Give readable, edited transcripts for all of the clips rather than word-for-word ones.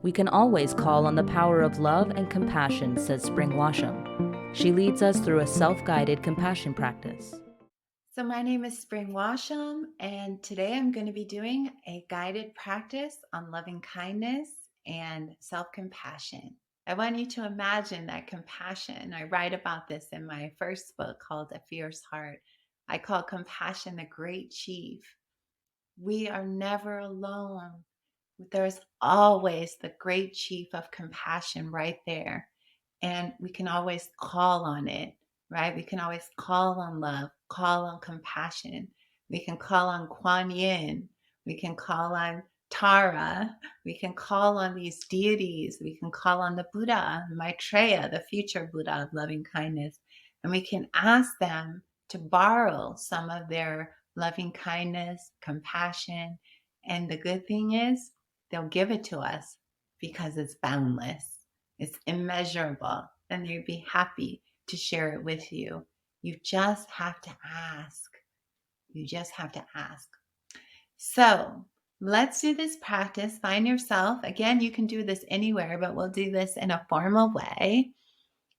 We can always call on the power of love and compassion, says Spring Washam. She leads us through a self-guided compassion practice. So my name is Spring Washam, and today I'm going to be doing a guided practice on loving kindness and self-compassion. I want you to imagine that compassion. I write about this in my first book called A Fierce Heart. I call compassion the great chief. We are never alone. There's always the great chief of compassion right there. And we can always call on it, right? We can always call on love, call on compassion. We can call on Kuan Yin. We can call on Tara. We can call on these deities. We can call on the Buddha, Maitreya, the future Buddha of loving kindness. And we can ask them to borrow some of their loving kindness, compassion. And the good thing is, they'll give it to us because it's boundless. It's immeasurable, and they'd be happy to share it with you. You just have to ask. You just have to ask. So let's do this practice. Find yourself. Again, you can do this anywhere, but we'll do this in a formal way.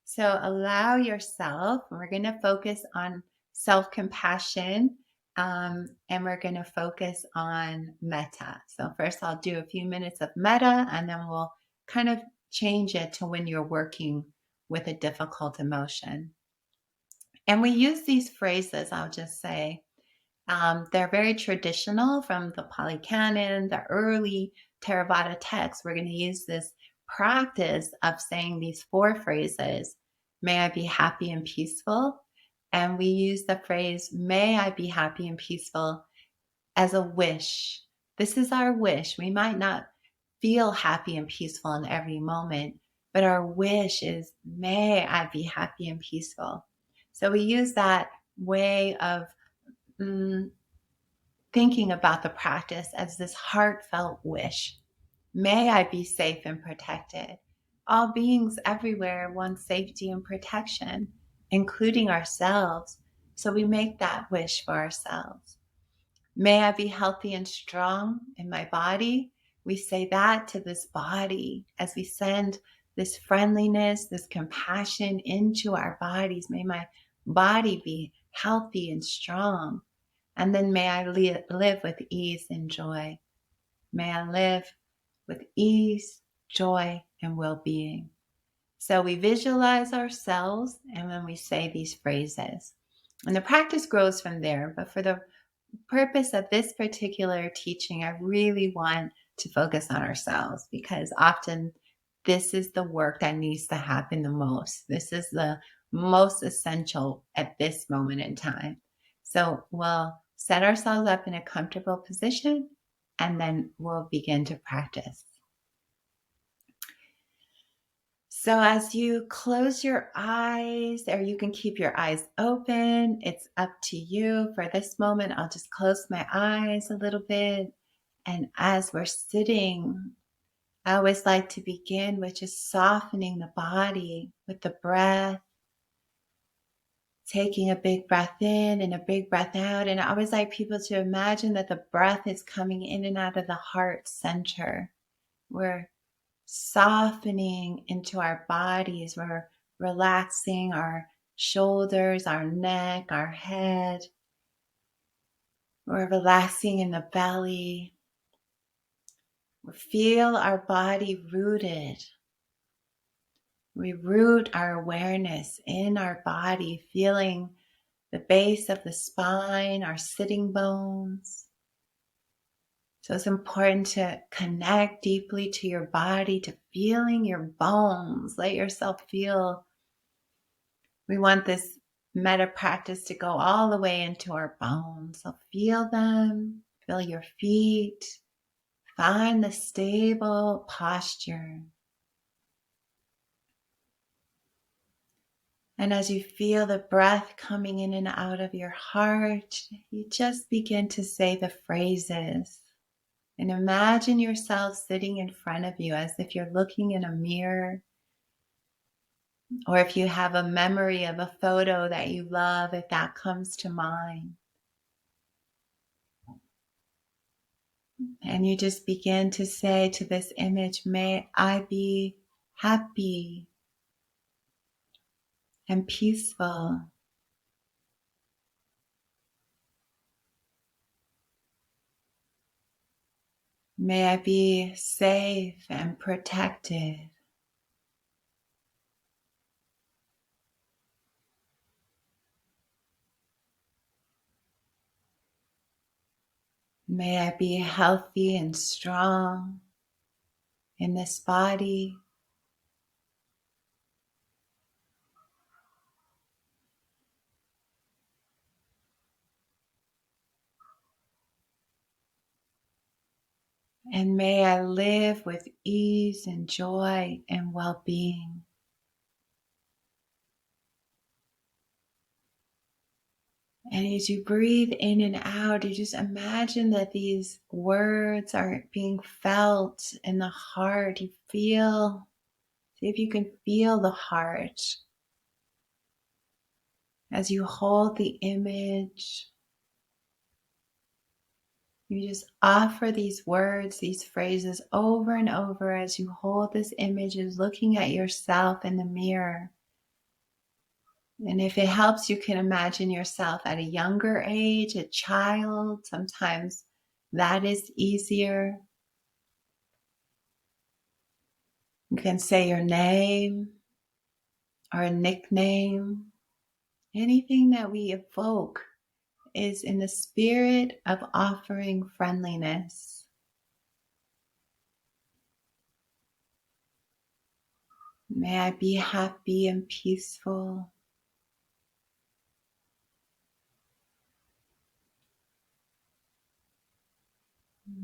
So allow yourself, we're going to focus on self-compassion, and we're going to focus on metta. So first I'll do a few minutes of metta, and then we'll kind of change it to when you're working with a difficult emotion. And we use these phrases, I'll just say. They're very traditional from the Pali Canon, the early Theravada texts. We're going to use this practice of saying these 4 phrases. May I be happy and peaceful. And we use the phrase, may I be happy and peaceful, as a wish. This is our wish. We might not feel happy and peaceful in every moment, but our wish is, may I be happy and peaceful. So we use that way of thinking about the practice as this heartfelt wish. May I be safe and protected. All beings everywhere want safety and protection, including ourselves. So we make that wish for ourselves. May I be healthy and strong in my body. We say that to this body as we send this friendliness, this compassion into our bodies. May my body be healthy and strong. And then may I live with ease and joy. May I live with ease, joy, and well-being. So we visualize ourselves, and when we say these phrases, and the practice grows from there. But for the purpose of this particular teaching, I really want to focus on ourselves, because often this is the work that needs to happen the most. This is the most essential at this moment in time. So we'll set ourselves up in a comfortable position, and then we'll begin to practice. So as you close your eyes, or you can keep your eyes open, it's up to you. For this moment, I'll just close my eyes a little bit. And as we're sitting, I always like to begin with just softening the body with the breath, taking a big breath in and a big breath out. And I always like people to imagine that the breath is coming in and out of the heart center. We're softening into our bodies. We're relaxing our shoulders, our neck, our head. We're relaxing in the belly. We feel our body rooted. We root our awareness in our body, feeling the base of the spine, our sitting bones. So it's important to connect deeply to your body, to feeling your bones. Let yourself feel. We want this metta practice to go all the way into our bones. So feel them, feel your feet, find the stable posture. And as you feel the breath coming in and out of your heart, you just begin to say the phrases. And imagine yourself sitting in front of you as if you're looking in a mirror. Or if you have a memory of a photo that you love, if that comes to mind. And you just begin to say to this image, may I be happy and peaceful. May I be safe and protected. May I be healthy and strong in this body. And may I live with ease and joy and well-being. And as you breathe in and out, you just imagine that these words are being felt in the heart. You feel, see if you can feel the heart as you hold the image. You just offer these words, these phrases over and over as you hold this image, as looking at yourself in the mirror. And if it helps, you can imagine yourself at a younger age, a child. Sometimes that is easier. You can say your name or a nickname. Anything that we evoke is in the spirit of offering friendliness. May I be happy and peaceful.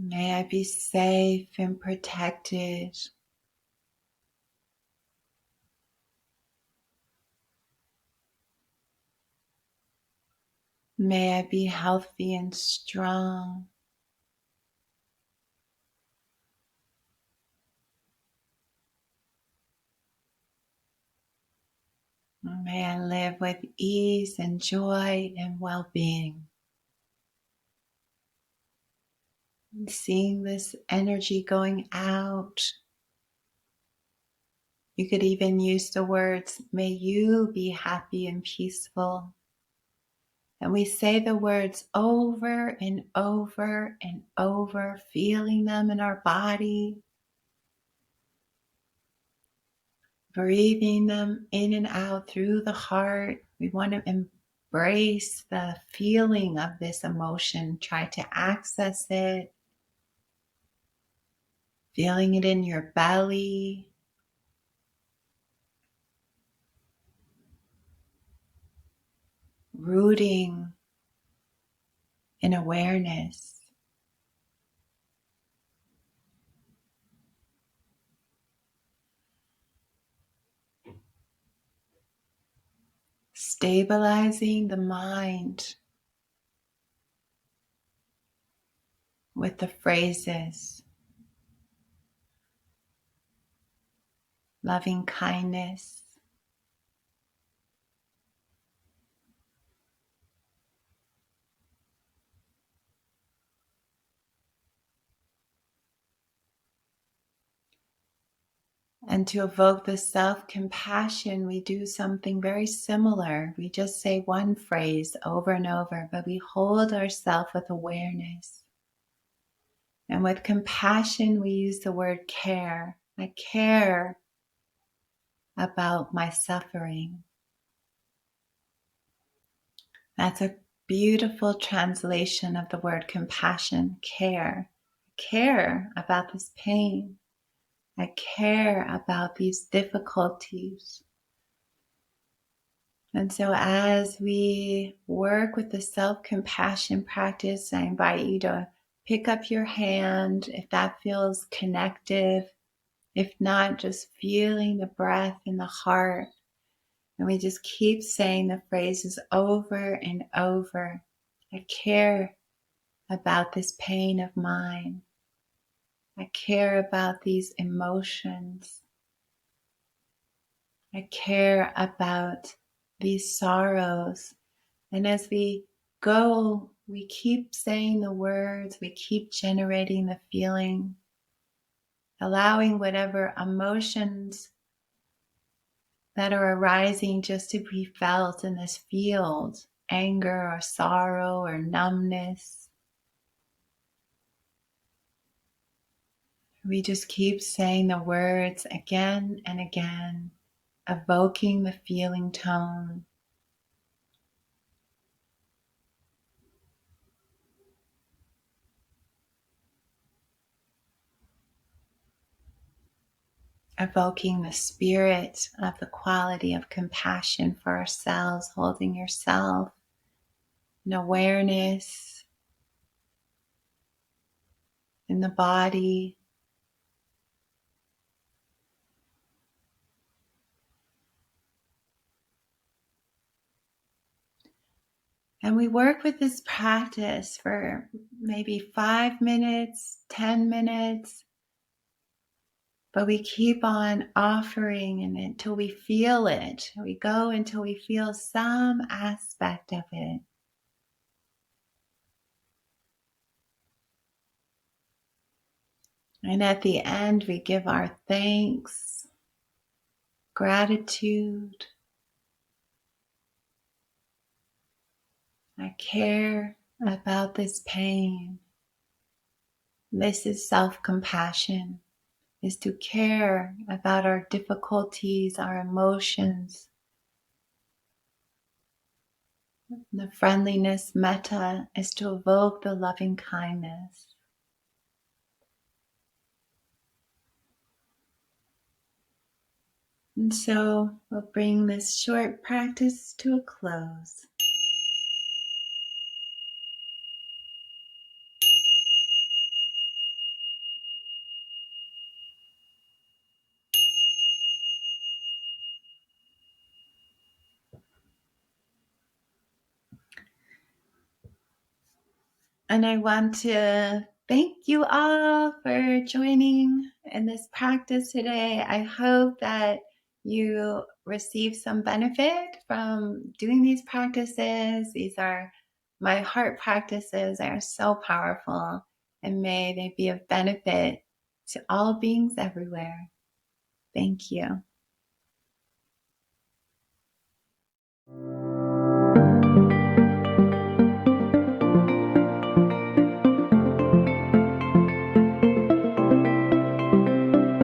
May I be safe and protected. May I be healthy and strong. May I live with ease and joy and well-being. And seeing this energy going out. You could even use the words, may you be happy and peaceful. And we say the words over and over and over, feeling them in our body, breathing them in and out through the heart. We want to embrace the feeling of this emotion, try to access it, feeling it in your belly. Rooting in awareness. Stabilizing the mind with the phrases loving kindness, and to evoke the self-compassion, we do something very similar. We just say one phrase over and over, but we hold ourselves with awareness. And with compassion, we use the word care. I care about my suffering. That's a beautiful translation of the word compassion, care. I care about this pain. I care about these difficulties. And so as we work with the self-compassion practice, I invite you to pick up your hand if that feels connective. If not, just feeling the breath in the heart. And we just keep saying the phrases over and over. I care about this pain of mine. I care about these emotions. I care about these sorrows. And as we go we keep saying the words, we keep generating the feeling, allowing whatever emotions that are arising just to be felt in this field, anger or sorrow or numbness. We just keep saying the words again and again, evoking the feeling tone. Evoking the spirit of the quality of compassion for ourselves, holding yourself, an awareness in the body. And we work with this practice for maybe 5 minutes, 10 minutes, but we keep on offering it until we feel it. We go until we feel some aspect of it. And at the end, we give our thanks, gratitude. I care about this pain. This is self-compassion, is to care about our difficulties, our emotions. The friendliness, metta, is to evoke the loving kindness. And so we'll bring this short practice to a close. And I want to thank you all for joining in this practice today. I hope that you receive some benefit from doing these practices. These are my heart practices. They are so powerful, and may they be of benefit to all beings everywhere. Thank you.